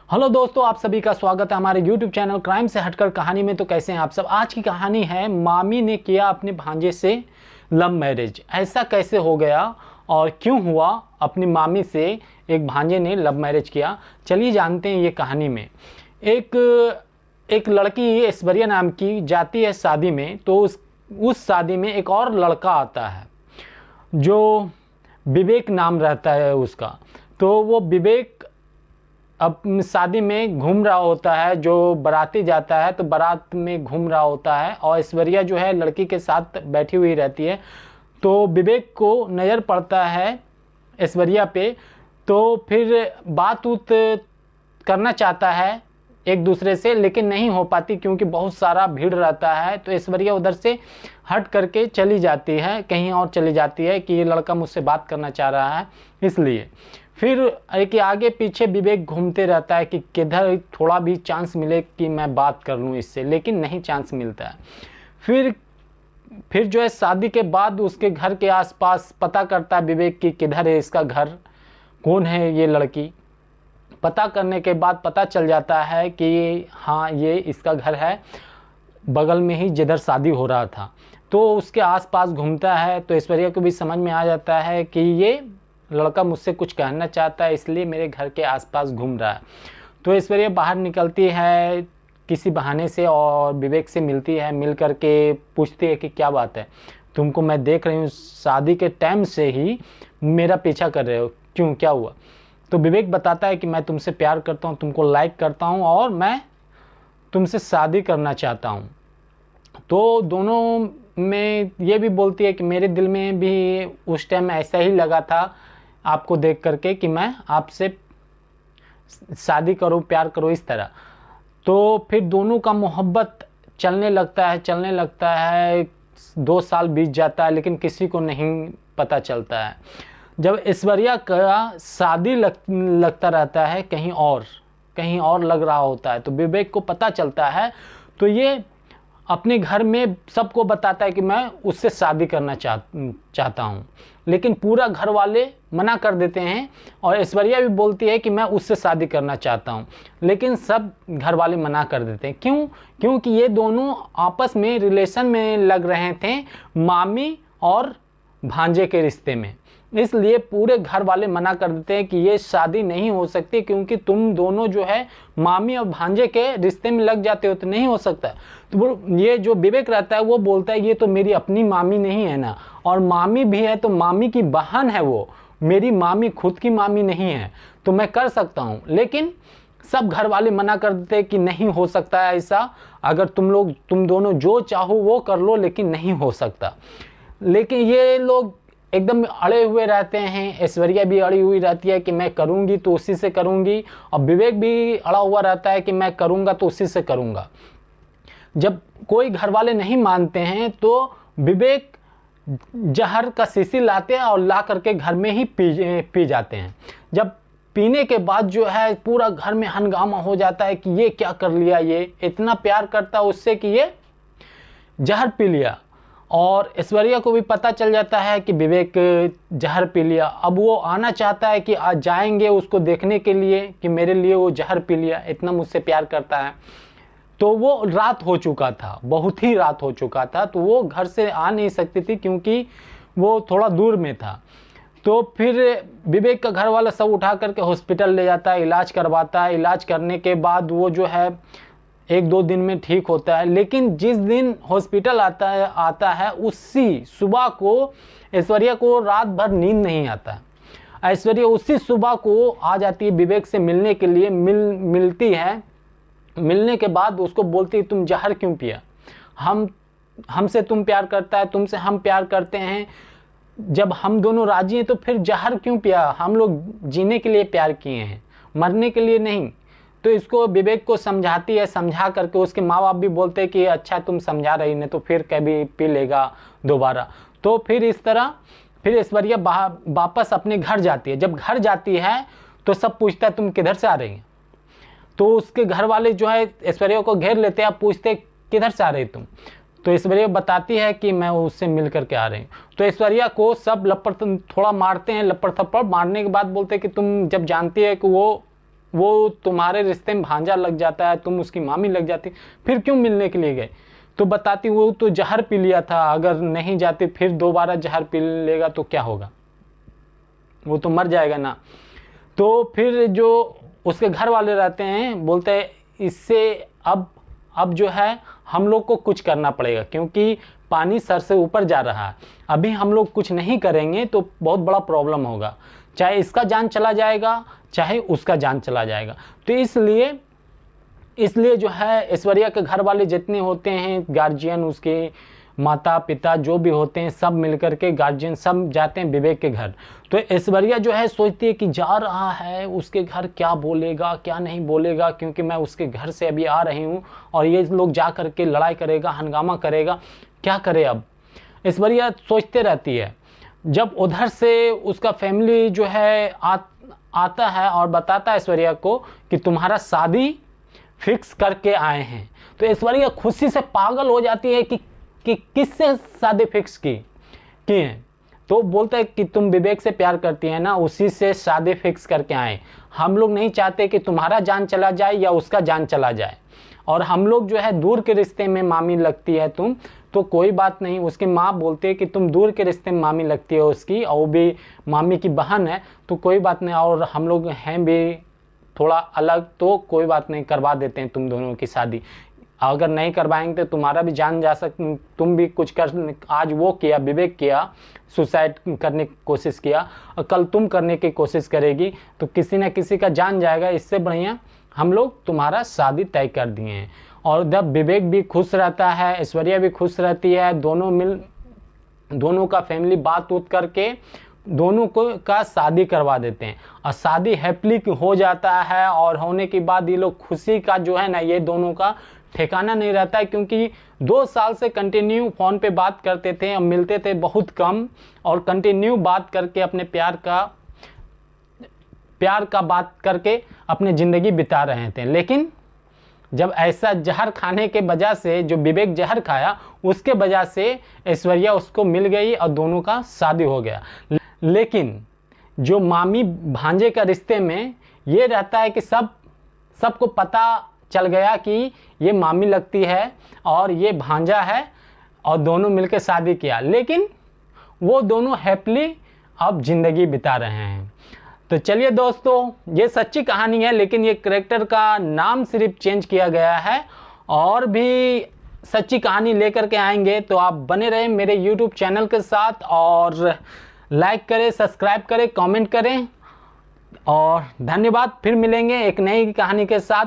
Hello दोस्तों, आप सभी का स्वागत है हमारे YouTube चैनल क्राइम से हटकर कहानी में। तो कैसे हैं आप सब। आज की कहानी है मामी ने किया अपने भांजे से लव मैरिज। ऐसा कैसे हो गया और क्यों हुआ, अपनी मामी से एक भांजे ने लव मैरिज किया। चलिए जानते हैं ये कहानी में। एक लड़की ऐश्वर्या नाम की जाती है शादी में। तो उस शादी में एक और लड़का आता है जो विवेक नाम रहता है उसका। तो वो विवेक अब शादी में घूम रहा होता है, जो बाराती जाता है तो बारात में घूम रहा होता है और ऐश्वर्या जो है लड़की के साथ बैठी हुई रहती है। तो विवेक को नज़र पड़ता है ऐश्वर्या पे। तो फिर बात करना चाहता है एक दूसरे से, लेकिन नहीं हो पाती क्योंकि बहुत सारा भीड़ रहता है। तो ऐश्वर्या उधर से हट करके चली जाती है, कहीं और चली जाती है कि ये लड़का मुझसे बात करना चाह रहा है इसलिए। फिर एक आगे पीछे विवेक घूमते रहता है कि किधर थोड़ा भी चांस मिले कि मैं बात कर लूँ इससे, लेकिन नहीं चांस मिलता है। फिर जो है शादी के बाद उसके घर के आसपास पता करता है विवेक कि किधर है इसका घर, कौन है ये लड़की। पता करने के बाद पता चल जाता है कि हाँ ये इसका घर है, बगल में ही जिधर शादी हो रहा था। तो उसके आसपास घूमता है तो ऐश्वर्या को भी समझ में आ जाता है कि ये लड़का मुझसे कुछ कहना चाहता है, इसलिए मेरे घर के आसपास घूम रहा है। तो ऐश्वर्या बाहर निकलती है किसी बहाने से और विवेक से मिलती है। मिल करके पूछती है कि क्या बात है, तुमको मैं देख रही हूँ शादी के टाइम से ही मेरा पीछा कर रहे हो, क्यों, क्या हुआ। तो विवेक बताता है कि मैं तुमसे प्यार करता हूँ, तुमको लाइक करता हूँ और मैं तुमसे शादी करना चाहता हूँ। तो दोनों में ये भी बोलती है कि मेरे दिल में भी उस टाइम ऐसा ही लगा था आपको देख करके कि मैं आपसे शादी करूं, प्यार करूं, इस तरह। तो फिर दोनों का मोहब्बत चलने लगता है। 2 साल बीत जाता है लेकिन किसी को नहीं पता चलता है। जब ऐश्वर्या का शादी लगता रहता है कहीं और लग रहा होता है, तो विवेक को पता चलता है। तो ये अपने घर में सबको बताता है कि मैं उससे शादी करना चाहता हूँ, लेकिन पूरा घर वाले मना कर देते हैं। और ऐश्वर्या भी बोलती है कि मैं उससे शादी करना चाहता हूँ, लेकिन सब घर वाले मना कर देते हैं। क्यों? क्योंकि ये दोनों आपस में रिलेशन में लग रहे थे, मामी और भांजे के रिश्ते में। इसलिए पूरे घर वाले मना कर देते हैं कि ये शादी नहीं हो सकती, क्योंकि तुम दोनों जो है मामी और भांजे के रिश्ते में लग जाते हो, तो नहीं हो सकता। तो ये जो विवेक रहता है वो बोलता है ये तो मेरी अपनी मामी नहीं है ना, और मामी भी है तो मामी की बहन है वो, मेरी मामी खुद की मामी नहीं है, तो मैं कर सकता हूँ। लेकिन सब घर वाले मना कर देते हैं कि नहीं हो सकता है ऐसा, अगर तुम दोनों जो चाहो वो कर लो, लेकिन नहीं हो सकता। लेकिन ये लोग एकदम अड़े हुए रहते हैं। ऐश्वर्या भी अड़ी हुई रहती है कि मैं करूंगी तो उसी से करूंगी, और विवेक भी अड़ा हुआ रहता है कि मैं करूंगा तो उसी से करूंगा। जब कोई घर वाले नहीं मानते हैं तो विवेक जहर का शीशी लाते हैं और ला करके घर में ही पी जाते हैं। जब पीने के बाद जो है पूरा घर में हंगामा हो जाता है कि ये क्या कर लिया, ये इतना प्यार करता है उससे कि ये जहर पी लिया। और ऐश्वर्या को भी पता चल जाता है कि विवेक जहर पी लिया। अब वो आना चाहता है कि आज जाएंगे उसको देखने के लिए कि मेरे लिए वो जहर पी लिया, इतना मुझसे प्यार करता है। तो वो रात हो चुका था, बहुत ही रात हो चुका था, तो वो घर से आ नहीं सकती थी क्योंकि वो थोड़ा दूर में था। तो फिर विवेक का घर वाला सब उठा करके हॉस्पिटल ले जाता है, इलाज करवाता है। इलाज करने के बाद वो जो है 1-2 दिन में ठीक होता है। लेकिन जिस दिन हॉस्पिटल आता है उसी सुबह को ऐश्वर्या को रात भर नींद नहीं आता। ऐश्वर्या उसी सुबह को आ जाती है विवेक से मिलने के लिए। मिलती है। मिलने के बाद उसको बोलती है तुम जहर क्यों पिया, हमसे तुम प्यार करता है, तुमसे हम प्यार करते हैं, जब हम दोनों राजी हैं तो फिर जहर क्यों पिया, हम लोग जीने के लिए प्यार किए हैं, मरने के लिए नहीं। तो इसको विवेक को समझाती है। समझा करके उसके माँ बाप भी बोलते हैं कि अच्छा तुम समझा रही, नहीं तो फिर कभी पी लेगा दोबारा। तो फिर इस तरह फिर ऐश्वर्या वापस अपने घर जाती है। जब घर जाती है तो सब पूछता है तुम किधर से आ रही हैं। तो उसके घर वाले जो है ऐश्वर्या को घेर लेते हैं, पूछते किधर से आ रही तुम। तो ऐश्वर्या बताती है कि मैं उससे मिल करके आ रही हूँ। तो ऐश्वर्या को सब थोड़ा मारते हैं, लपड़ थप्पड़ मारने के बाद बोलते हैं कि तुम जब जानती है कि वो वो तुम्हारे रिश्ते में भांजा लग जाता है, तुम उसकी मामी लग जाती, फिर क्यों मिलने के लिए गए? तो बताती वो तो जहर पी लिया था, अगर नहीं जाते फिर दोबारा जहर पी लेगा तो क्या होगा, वो तो मर जाएगा ना। तो फिर जो उसके घर वाले रहते हैं बोलते हैं इससे अब जो है हम लोग को कुछ करना पड़ेगा, क्योंकि पानी सर से ऊपर जा रहा है, अभी हम लोग कुछ नहीं करेंगे तो बहुत बड़ा प्रॉब्लम होगा, चाहे इसका जान चला जाएगा चाहे उसका जान चला जाएगा। तो इसलिए जो है ऐश्वर्या के घर वाले जितने होते हैं, गार्जियन, उसके माता पिता जो भी होते हैं, सब मिलकर के गार्जियन सब जाते हैं विवेक के घर। तो ऐश्वर्या जो है सोचती है कि जा रहा है उसके घर, क्या बोलेगा क्या नहीं बोलेगा, क्योंकि मैं उसके घर से अभी आ रही हूँ और ये लोग जा कर के लड़ाई करेगा, हंगामा करेगा, क्या करे अब। ऐश्वर्या सोचते रहती है। जब उधर से उसका फैमिली जो है आता है और बताता है ऐश्वर्या को कि तुम्हारा शादी फिक्स करके आए हैं, तो ऐश्वर्या खुशी से पागल हो जाती है कि किससे शादी फिक्स की हैं। तो बोलता है कि तुम विवेक से प्यार करती हैं ना, उसी से शादी फिक्स करके आए। हम लोग नहीं चाहते कि तुम्हारा जान चला जाए या उसका जान चला जाए, और हम लोग जो है दूर के रिश्ते में मामी लगती है तुम, तो कोई बात नहीं। उसकी माँ बोलती है कि तुम दूर के रिश्ते में मामी लगती है उसकी, और वो भी मामी की बहन है, तो कोई बात नहीं, और हम लोग हैं भी थोड़ा अलग, तो कोई बात नहीं, करवा देते हैं तुम दोनों की शादी। अगर नहीं करवाएंगे तो तुम्हारा भी जान जा तुम भी कुछ कर, आज वो किया, विवेक किया, सुसाइड करने की कोशिश किया, और कल तुम करने की कोशिश करेगी, तो किसी न किसी का जान जाएगा। इससे बढ़िया हम लोग तुम्हारा शादी तय कर दिए हैं। और जब विवेक भी खुश रहता है, ऐश्वर्या भी खुश रहती है, दोनों का फैमिली बात उत करके दोनों को का शादी करवा देते हैं, और शादी हैप्पीली हो जाता है। और होने के बाद ये लोग खुशी का जो है ना, ये दोनों का ठिकाना नहीं रहता है, क्योंकि 2 साल से कंटिन्यू फ़ोन पे बात करते थे, अब मिलते थे बहुत कम, और कंटिन्यू बात करके अपने प्यार का बात करके अपनी ज़िंदगी बिता रहे थे। लेकिन जब ऐसा जहर खाने के वजह से, जो विवेक जहर खाया उसके वजह से ऐश्वर्या उसको मिल गई और दोनों का शादी हो गया। लेकिन जो मामी भांजे का रिश्ते में ये रहता है कि सबको पता चल गया कि ये मामी लगती है और ये भांजा है, और दोनों मिलकर शादी किया, लेकिन वो दोनों हैप्पीली अब ज़िंदगी बिता रहे हैं। तो चलिए दोस्तों, ये सच्ची कहानी है, लेकिन ये कैरेक्टर का नाम सिर्फ चेंज किया गया है, और भी सच्ची कहानी लेकर के आएंगे। तो आप बने रहें मेरे YouTube चैनल के साथ, और लाइक करें, सब्सक्राइब करें, कमेंट करें, और धन्यवाद। फिर मिलेंगे एक नई कहानी के साथ।